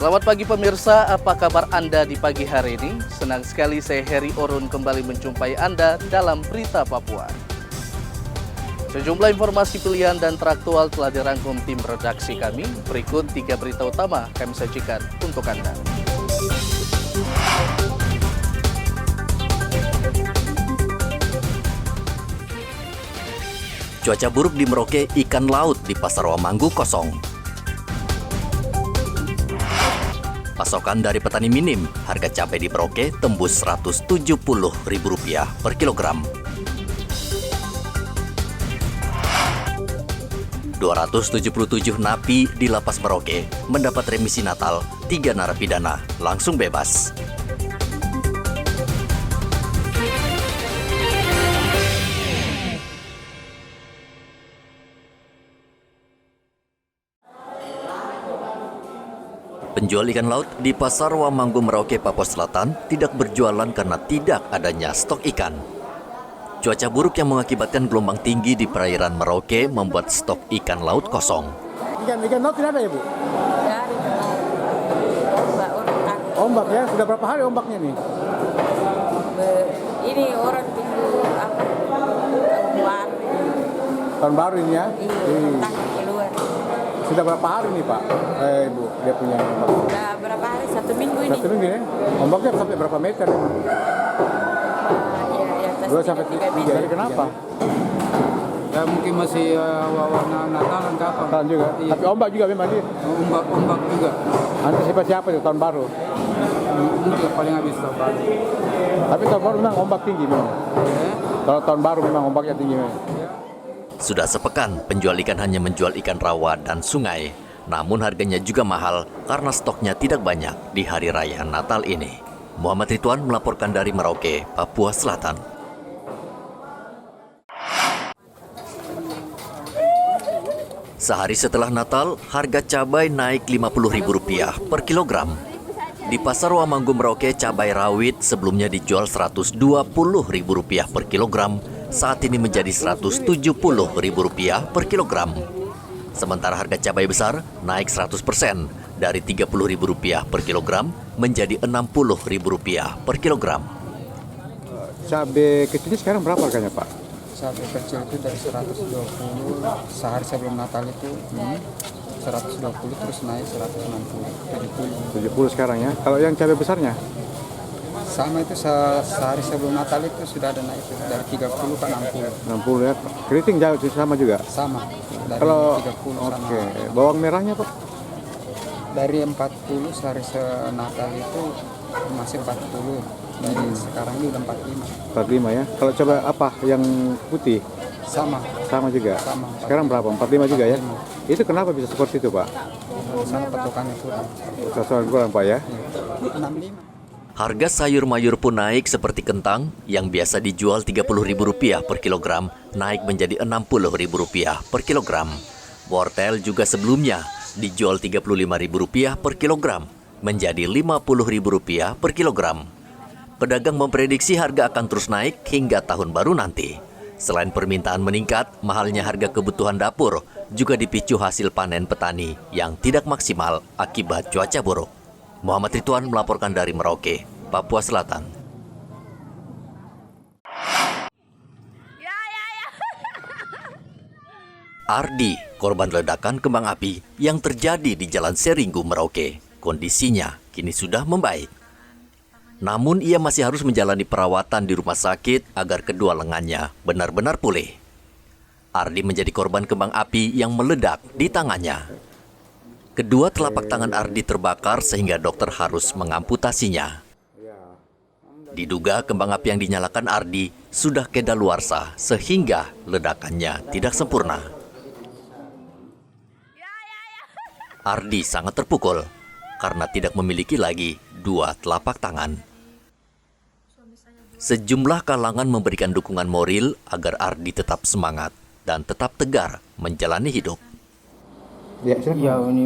Selamat pagi pemirsa, apa kabar Anda di pagi hari ini? Senang sekali saya Heri Orun kembali menjumpai Anda dalam Berita Papua. Sejumlah informasi pilihan dan teraktual telah dirangkum tim redaksi kami. Berikut 3 berita utama kami sajikan untuk Anda. Cuaca buruk di Merauke, ikan laut di Pasar Wamanggu kosong. Pasokan dari petani minim, harga cabai di Merauke tembus Rp170.000 per kilogram. 277 napi di Lapas Merauke mendapat remisi Natal, 3 narapidana langsung bebas. Penjual ikan laut di Pasar Wamanggu Merauke, Papua Selatan tidak berjualan karena tidak adanya stok ikan. Cuaca buruk yang mengakibatkan gelombang tinggi di perairan Merauke membuat stok ikan laut kosong. Ikan laut tidak ada ya, Bu? Ombak ya? Sudah berapa hari ombaknya nih? Ini orang tunggu Tahun baru ini ya? iya, keluar. Sudah berapa hari nih, Pak? Bu, dia punya ombak. Sudah berapa hari? 1 minggu ini. 1 minggu ya? Ombaknya sampai berapa meter? Iya, 2 sampai 3 meter. Kenapa? Ya mungkin masih warna Natalan kapan? Tahun juga. Iya. Tapi ombak juga memang dia. Ombak juga. Antisipasi apa itu tahun baru? Mungkin paling habis tahun baru. Tapi tahun baru memang ombak tinggi memang. Kalau tahun baru memang ombaknya tinggi memang. Sudah sepekan, penjual ikan hanya menjual ikan rawa dan sungai. Namun harganya juga mahal karena stoknya tidak banyak di hari raya Natal ini. Muhammad Ridwan melaporkan dari Merauke, Papua Selatan. Sehari setelah Natal, harga cabai naik Rp50.000 per kilogram. Di Pasar Wamanggu Merauke, cabai rawit sebelumnya dijual Rp120.000 per kilogram, saat ini menjadi Rp170.000 per kilogram. Sementara harga cabai besar naik 100% dari Rp30.000 per kilogram menjadi Rp60.000 per kilogram. Cabai kecilnya sekarang berapa harganya, Pak? Cabai kecil itu dari 120 sehari sebelum Natal itu 120 terus naik 160 70 sekarang ya. Kalau yang cabai besarnya? sama itu sehari sebelum Natal itu sudah ada naik itu dari 30 ke 60 60 ya. Keriting jauh sama juga. sama dari Kalau 30 sama oke, bawang merahnya, Pak? dari 40 sehari Natal itu masih 40 dari sekarang ini udah 45 45 ya. Kalau coba apa yang putih? sama Juga. Sama. Sekarang berapa? 45 juga ya? Itu kenapa bisa seperti itu, Pak? di sana patokannya kurang Sasaran kurang, Pak ya? 65. Harga sayur mayur pun naik seperti kentang yang biasa dijual Rp30.000 per kilogram, naik menjadi Rp60.000 per kilogram. Wortel juga sebelumnya dijual Rp35.000 per kilogram, menjadi Rp50.000 per kilogram. Pedagang memprediksi harga akan terus naik hingga tahun baru nanti. Selain permintaan meningkat, mahalnya harga kebutuhan dapur juga dipicu hasil panen petani yang tidak maksimal akibat cuaca buruk. Muhammad Ridwan melaporkan dari Merauke, Papua Selatan. Ardi, korban ledakan kembang api yang terjadi di Jalan Seringgu, Merauke. Kondisinya kini sudah membaik. Namun ia masih harus menjalani perawatan di rumah sakit agar kedua lengannya benar-benar pulih. Ardi menjadi korban kembang api yang meledak di tangannya. Kedua telapak tangan Ardi terbakar sehingga dokter harus mengamputasinya. Diduga kembang api yang dinyalakan Ardi sudah kedaluarsa sehingga ledakannya tidak sempurna. Ardi sangat terpukul karena tidak memiliki lagi 2 telapak tangan. Sejumlah kalangan memberikan dukungan moral agar Ardi tetap semangat dan tetap tegar menjalani hidup. Ya, Ya, ini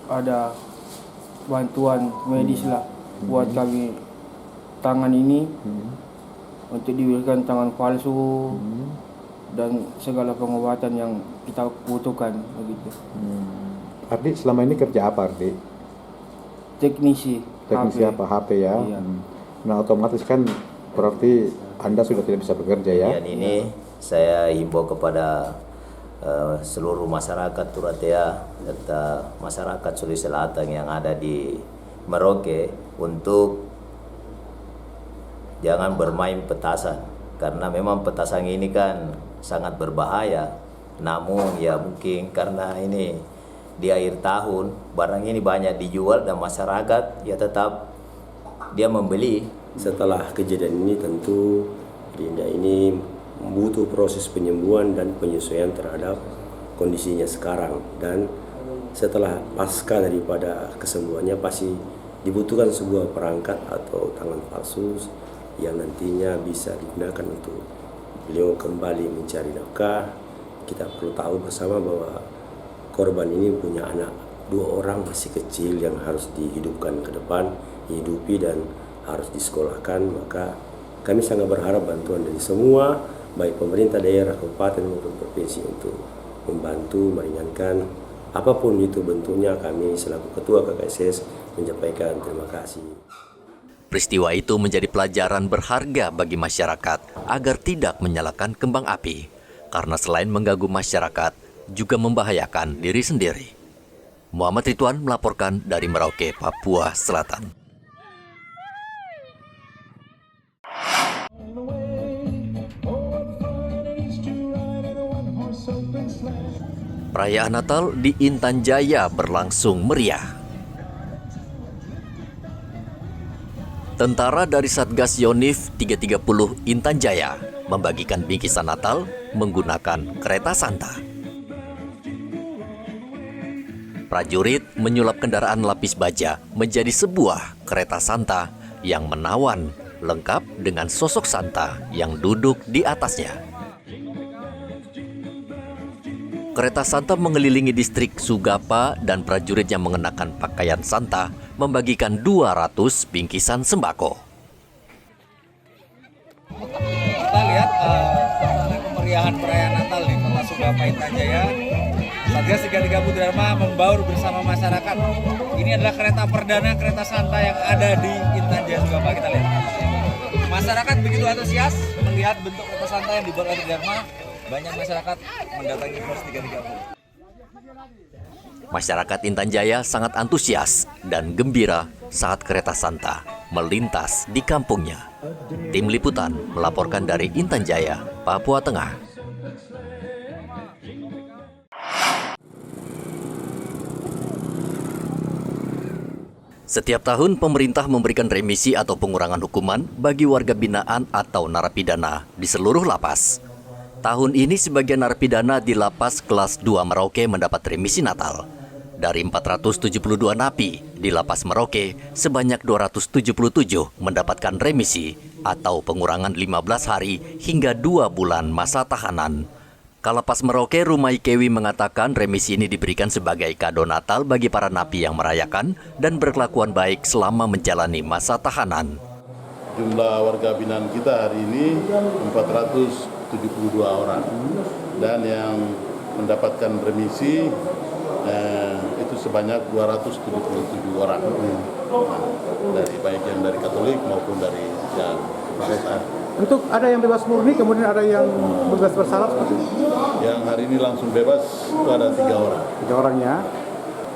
ada bantuan medis lah buat kami tangan ini untuk diberikan tangan palsu dan segala pengobatan yang kita butuhkan begitu. Ardi selama ini kerja apa, Ardi? teknisi apa HP ya. Iya. Nah otomatis kan berarti Anda sudah tidak bisa bekerja ya. Dan ini saya himbau kepada seluruh masyarakat Turatea serta masyarakat Sulawesi Selatan yang ada di Merauke untuk jangan bermain petasan, karena memang petasan ini kan sangat berbahaya. Namun ya mungkin karena ini di akhir tahun barang ini banyak dijual dan masyarakat ya tetap dia membeli. Setelah kejadian ini tentu Dinda ini butuh proses penyembuhan dan penyesuaian terhadap kondisinya sekarang, dan setelah pasca daripada kesembuhannya pasti dibutuhkan sebuah perangkat atau tangan palsu yang nantinya bisa digunakan untuk beliau kembali mencari nafkah. Kita perlu tahu bersama bahwa korban ini punya anak 2 orang masih kecil yang harus dihidupkan ke depan, dihidupi dan harus disekolahkan. Maka kami sangat berharap bantuan dari semua, baik pemerintah daerah, kabupaten maupun provinsi, untuk membantu meringankan apapun itu bentuknya. Kami selaku Ketua KKSS menyampaikan terima kasih. Peristiwa itu menjadi pelajaran berharga bagi masyarakat agar tidak menyalakan kembang api, karena selain mengganggu masyarakat, juga membahayakan diri sendiri. Muhammad Ridwan melaporkan dari Merauke, Papua Selatan. Perayaan Natal di Intan Jaya berlangsung meriah. Tentara dari Satgas Yonif 330 Intan Jaya membagikan bingkisan Natal menggunakan kereta Santa. Prajurit menyulap kendaraan lapis baja menjadi sebuah kereta Santa yang menawan, lengkap dengan sosok Santa yang duduk di atasnya. Kereta Santa mengelilingi distrik Sugapa dan prajurit yang mengenakan pakaian Santa membagikan 200 bingkisan sembako. Kita lihat kemeriahan perayaan Natal di Kota Sugapa Intan Jaya. Satgas 330 Dharma membaur bersama masyarakat. Ini adalah kereta perdana kereta Santa yang ada di Intan Jaya Sugapa. Kita lihat. Masyarakat begitu antusias melihat bentuk kereta Santa yang dibuat oleh Dharma. Banyak masyarakat mendatangi pos 330. Masyarakat Intan Jaya sangat antusias dan gembira saat kereta Santa melintas di kampungnya. Tim Liputan melaporkan dari Intan Jaya, Papua Tengah. Setiap tahun pemerintah memberikan remisi atau pengurangan hukuman bagi warga binaan atau narapidana di seluruh lapas. Tahun ini sebagian narapidana di Lapas Kelas 2 Merauke mendapat remisi Natal. Dari 472 napi di Lapas Merauke, sebanyak 277 mendapatkan remisi atau pengurangan 15 hari hingga 2 bulan masa tahanan. Kalapas Merauke Rumai Kewi mengatakan remisi ini diberikan sebagai kado Natal bagi para napi yang merayakan dan berkelakuan baik selama menjalani masa tahanan. Jumlah warga binaan kita hari ini 472 orang, dan yang mendapatkan remisi itu sebanyak 277 orang, dari baik yang dari Katolik maupun dari yang Protestan. Untuk ada yang bebas murni, kemudian ada yang bebas bersalah seperti itu? Yang hari ini langsung bebas itu ada 3 orang. 3 orangnya.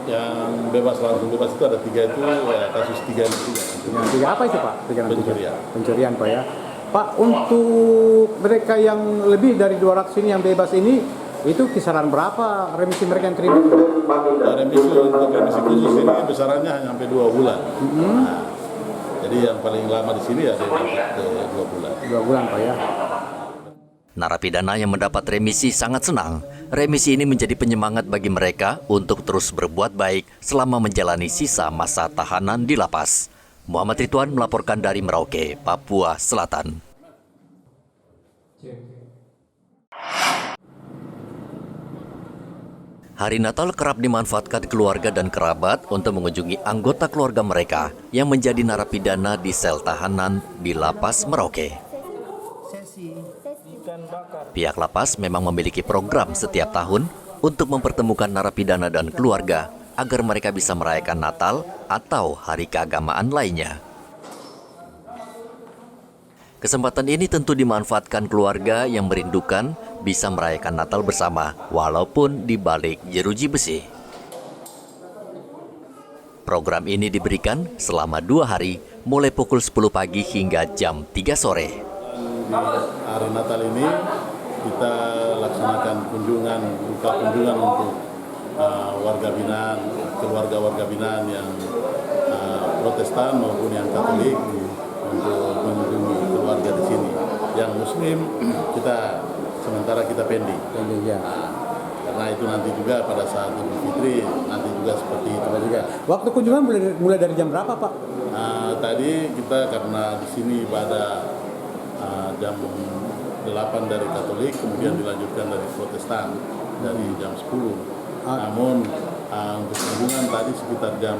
Yang bebas langsung bebas itu ada 3, itu ya, kasus 3 yang 3. Yang 3 apa itu Pak? Pencurian. Pencurian Pak ya. Pak, untuk mereka yang lebih dari 200 ini yang bebas ini, itu kisaran berapa remisi mereka yang terima? Nah, remisi untuk remisi khusus ini besarannya hanya sampai 2 bulan. Nah, jadi yang paling lama di sini ya 2 bulan. 2 bulan Pak ya. Narapidana yang mendapat remisi sangat senang. Remisi ini menjadi penyemangat bagi mereka untuk terus berbuat baik selama menjalani sisa masa tahanan di lapas. Muhammad Ridwan melaporkan dari Merauke, Papua Selatan. Hari Natal kerap dimanfaatkan keluarga dan kerabat untuk mengunjungi anggota keluarga mereka yang menjadi narapidana di sel tahanan di Lapas Merauke. Pihak lapas memang memiliki program setiap tahun untuk mempertemukan narapidana dan keluarga agar mereka bisa merayakan Natal atau hari keagamaan lainnya. Kesempatan ini tentu dimanfaatkan keluarga yang merindukan bisa merayakan Natal bersama, walaupun di balik jeruji besi. Program ini diberikan selama 2 hari, mulai pukul 10 pagi hingga jam 3 sore. Di hari Natal ini kita laksanakan buka kunjungan untuk warga binaan, keluarga warga binaan yang Protestan maupun yang Katolik, untuk mengunjungi keluarga di sini. Yang Muslim kita sementara kita pending. Ya. Karena itu nanti juga pada saat Idul Fitri nanti juga seperti itu juga. Waktu kunjungan mulai dari jam berapa, Pak? Tadi kita karena di sini ibadah jam 8 dari Katolik, kemudian dilanjutkan dari Protestan dari jam 10. Namun untuk kunjungan tadi sekitar jam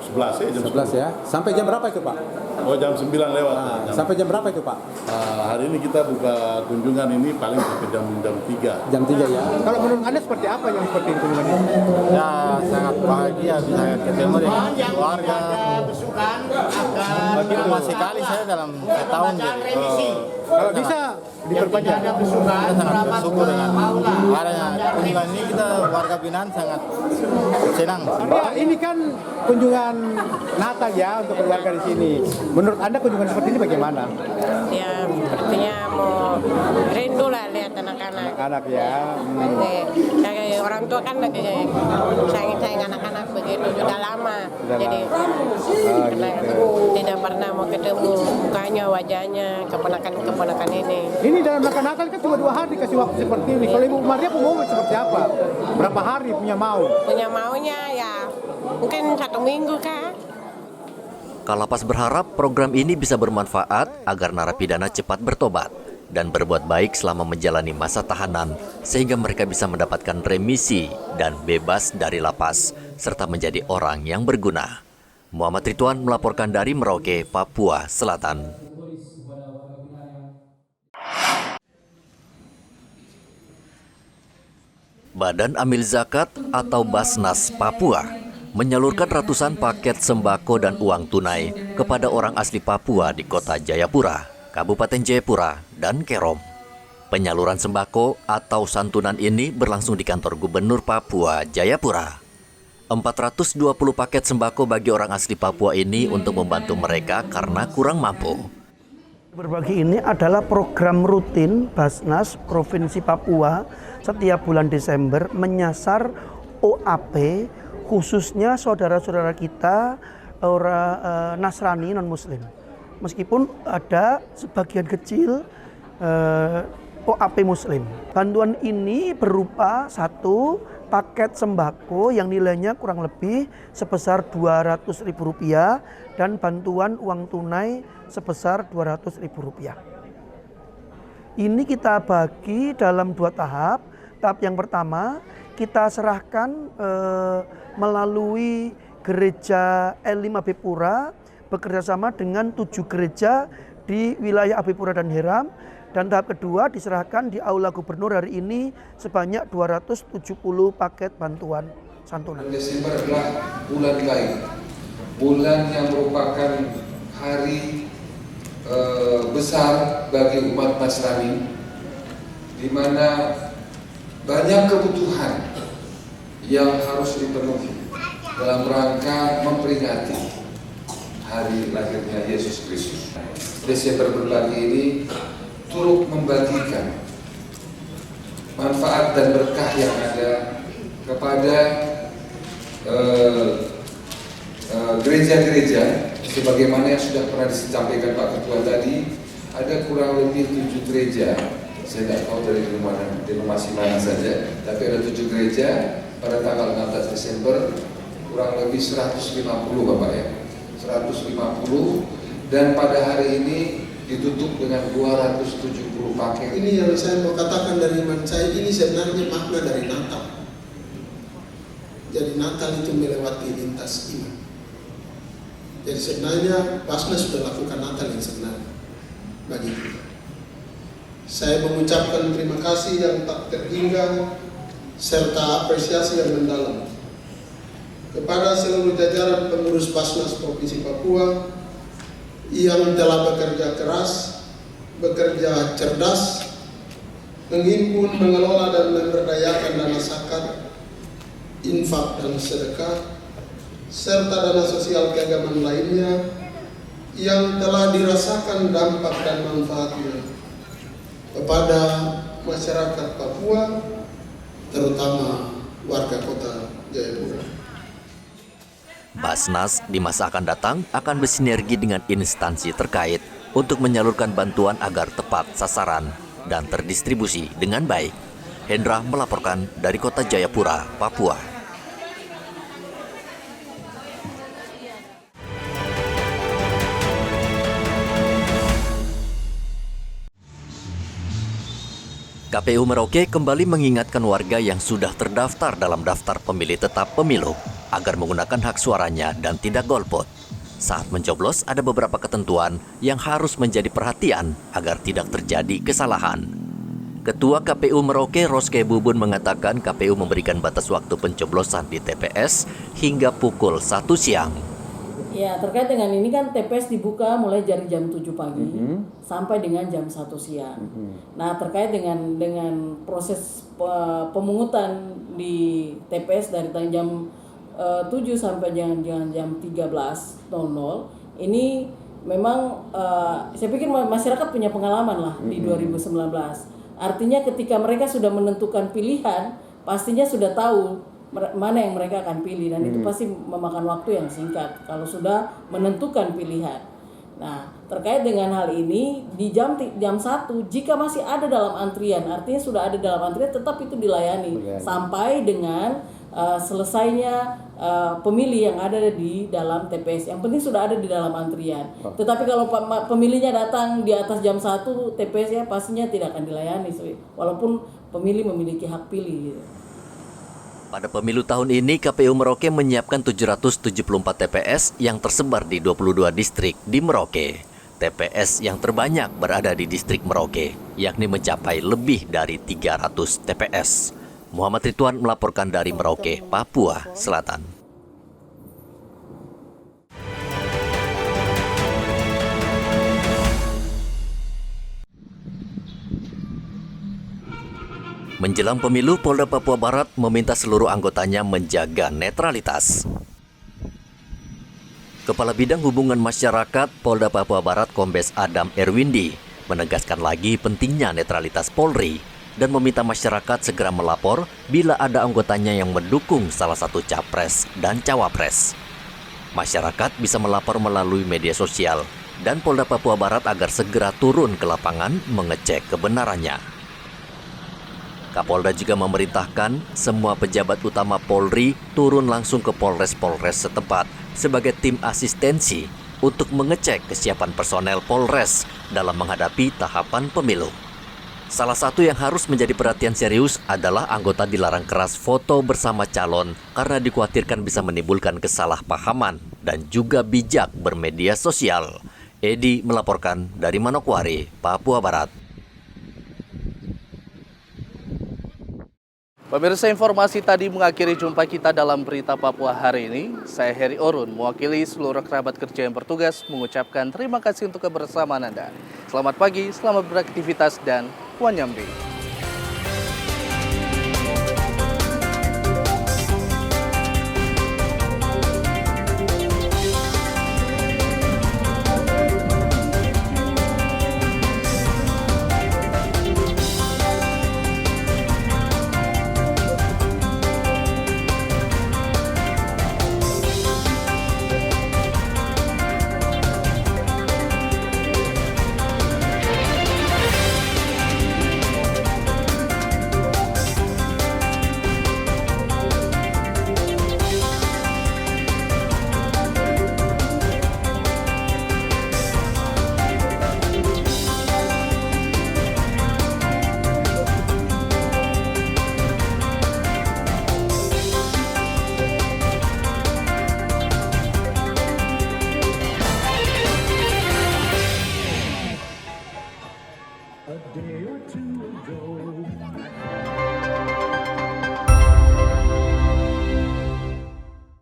11 ya, jam 11 ya. Sampai jam berapa itu, Pak? Oh, jam 9 lewat. Sampai jam berapa itu, Pak? Hari ini kita buka kunjungan ini paling sampai jam 3. Jam 3 ya. Kalau menurut Anda seperti apa yang seperti kunjungan ini? Ya, sangat bahagia bisa ketemu dengan keluarga. Pertama sekali saya dalam setahun jadi. Kalau bisa diperpanjang. Kita sangat bersyukur dengan adanya kunjungan ini, kita warga binaan sangat senang. Ya, ini kan kunjungan Natal ya untuk keluarga di sini. Menurut Anda kunjungan seperti ini bagaimana? Ya, sepertinya mau rindu lah lihat anak-anak. Anak ya. Kayak orang tua kan lagi sayang anak-anak begitu sudah lama. Jadi tidak pernah mau ketemu mukanya, wajahnya, keponakan ini. Ini dalam Natal kan cuma 2 hari kasih waktu seperti ini. Kalau Ibu Maria mau seperti apa? Berapa hari punya mau? Punya maunya ya mungkin 1 minggu kah? Kalapas berharap program ini bisa bermanfaat agar narapidana cepat bertobat dan berbuat baik selama menjalani masa tahanan, sehingga mereka bisa mendapatkan remisi dan bebas dari lapas, serta menjadi orang yang berguna. Muhammad Ridwan melaporkan dari Merauke, Papua Selatan. Badan Amil Zakat atau Basnas Papua menyalurkan ratusan paket sembako dan uang tunai kepada orang asli Papua di Kota Jayapura, Kabupaten Jayapura, dan Kerom. Penyaluran sembako atau santunan ini berlangsung di kantor Gubernur Papua Jayapura. 420 paket sembako bagi orang asli Papua ini untuk membantu mereka karena kurang mampu. Berbagi ini adalah program rutin Basnas Provinsi Papua setiap bulan Desember menyasar OAP, khususnya saudara-saudara kita orang Nasrani non-Muslim. Meskipun ada sebagian kecil OAP Muslim. Bantuan ini berupa 1 paket sembako yang nilainya kurang lebih sebesar Rp200.000 dan bantuan uang tunai sebesar Rp200.000. Ini kita bagi dalam 2 tahap. Tahap yang pertama kita serahkan melalui gereja L5 Bepura bekerjasama dengan 7 gereja di wilayah Abipura dan Heram, dan tahap kedua diserahkan di Aula Gubernur hari ini sebanyak 270 paket bantuan santunan. Desember adalah bulan lain, bulan yang merupakan hari besar bagi umat Nasrani, di mana banyak kebutuhan yang harus dipenuhi dalam rangka memperingati hari lahirnya Yesus Kristus. Desember berbagi ini turut membagikan manfaat dan berkah yang ada kepada gereja-gereja, sebagaimana yang sudah pernah disampaikan Pak Ketua tadi. Ada kurang lebih 7 gereja, saya tidak tahu dari denominasi mana saja, tapi ada 7 gereja pada tanggal 16 Desember kurang lebih 150 Bapak ya, 150, dan pada hari ini ditutup dengan 270 paket. Ini yang saya mau katakan dari iman saya, ini sebenarnya makna dari Natal. Jadi Natal itu melewati lintas iman. Jadi sebenarnya Basnas sudah lakukan Natal yang sebenarnya bagi kita. Saya mengucapkan terima kasih yang tak terhingga serta apresiasi yang mendalam kepada seluruh jajaran pengurus Basnas Provinsi Papua yang telah bekerja keras, bekerja cerdas, menghimpun, mengelola dan memberdayakan dana zakat, infak dan sedekah, serta dana sosial keagamaan lainnya yang telah dirasakan dampak dan manfaatnya kepada masyarakat Papua, terutama warga kota Jayapura. Basnas di masa akan datang akan bersinergi dengan instansi terkait untuk menyalurkan bantuan agar tepat sasaran dan terdistribusi dengan baik. Hendra melaporkan dari kota Jayapura, Papua. KPU Merauke kembali mengingatkan warga yang sudah terdaftar dalam daftar pemilih tetap pemilu agar menggunakan hak suaranya dan tidak golput. Saat mencoblos ada beberapa ketentuan yang harus menjadi perhatian agar tidak terjadi kesalahan. Ketua KPU Merauke Roske Bubun mengatakan KPU memberikan batas waktu pencoblosan di TPS hingga pukul 1 siang. Ya, terkait dengan ini kan TPS dibuka mulai dari jam 7 pagi sampai dengan jam 1 siang. Nah, terkait dengan proses pemungutan di TPS dari jam 7 sampai jam 13.00 ini memang saya pikir masyarakat punya pengalaman lah di 2019. Artinya ketika mereka sudah menentukan pilihan, pastinya sudah tahu mana yang mereka akan pilih dan itu pasti memakan waktu yang singkat kalau sudah menentukan pilihan. Nah, terkait dengan hal ini di jam 1 jika masih ada dalam antrian, artinya sudah ada dalam antrian, tetap itu dilayani sampai dengan selesainya pemilih yang ada di dalam TPS. Yang penting sudah ada di dalam antrian. Tetapi kalau pemilihnya datang di atas jam 1 TPS ya pastinya tidak akan dilayani walaupun pemilih memiliki hak pilih gitu. Pada pemilu tahun ini, KPU Merauke menyiapkan 774 TPS yang tersebar di 22 distrik di Merauke. TPS yang terbanyak berada di distrik Merauke, yakni mencapai lebih dari 300 TPS. Muhammad Ridwan melaporkan dari Merauke, Papua Selatan. Menjelang pemilu, Polda Papua Barat meminta seluruh anggotanya menjaga netralitas. Kepala Bidang Hubungan Masyarakat Polda Papua Barat Kombes Adam Erwindi menegaskan lagi pentingnya netralitas Polri dan meminta masyarakat segera melapor bila ada anggotanya yang mendukung salah satu capres dan cawapres. Masyarakat bisa melapor melalui media sosial dan Polda Papua Barat agar segera turun ke lapangan mengecek kebenarannya. Kapolda juga memerintahkan semua pejabat utama Polri turun langsung ke Polres-Polres setempat sebagai tim asistensi untuk mengecek kesiapan personel Polres dalam menghadapi tahapan pemilu. Salah satu yang harus menjadi perhatian serius adalah anggota dilarang keras foto bersama calon karena dikhawatirkan bisa menimbulkan kesalahpahaman dan juga bijak bermedia sosial. Edi melaporkan dari Manokwari, Papua Barat. Pemirsa, informasi tadi mengakhiri jumpa kita dalam Berita Papua hari ini. Saya Heri Orun, mewakili seluruh kerabat kerja yang bertugas, mengucapkan terima kasih untuk kebersamaan Anda. Selamat pagi, selamat beraktivitas, dan Wanyambe. A day or two ago